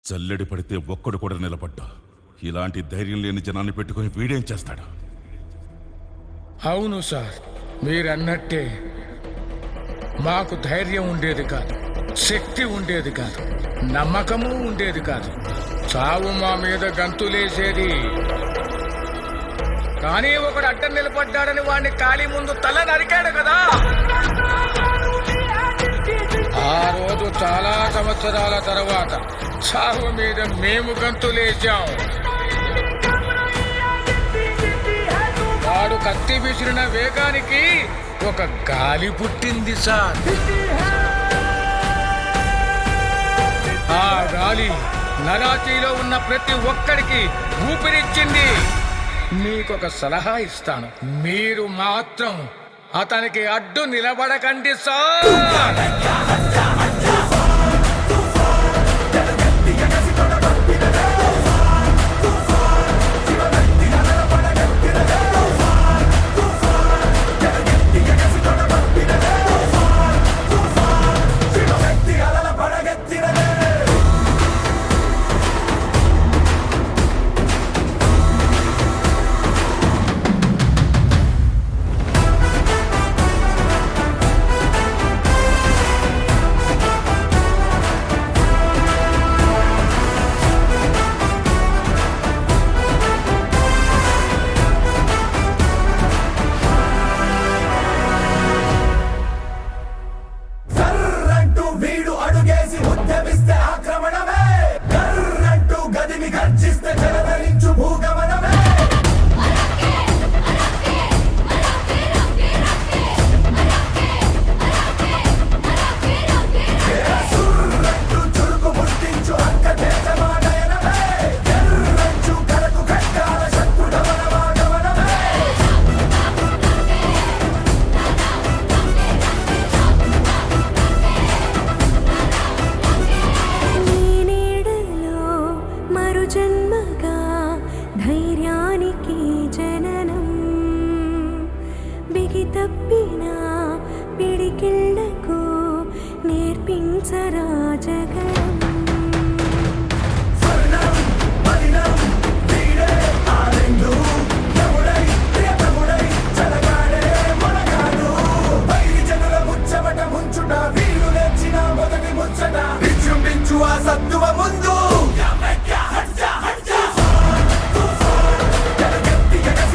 చల్లడి పడితే ఒక్కడు కూడా నిలబడ్డా. ఇలాంటి ధైర్యం లేని జనాన్ని పెట్టుకుని వీడేం చేస్తాడు? అవును సార్, మీరన్నట్టే మాకు ధైర్యం ఉండేది కాదు, శక్తి ఉండేది కాదు, నమ్మకము ఉండేది కాదు. చావు మా మీద గంతులేసేది. కానీ ఒకడు అడ్డం నిలబడ్డాడని వాడిని ఖాళీ ముందు తల నరికాడు కదా. ఆ రోజు చాలా సంవత్సరాల తర్వాత చావు మీద మేము గంతులేసాం. వాడు కత్తి విసిరిన వేగానికి ఒక గాలి పుట్టింది సార్. ఆ గాలి నరాచీలో ఉన్న ప్రతి ఒక్కడికి ఊపిరిచ్చింది. మీకొక సలహా ఇస్తాను, మీరు మాత్రం అతనికి అడ్డు నిలబడకండి సార్.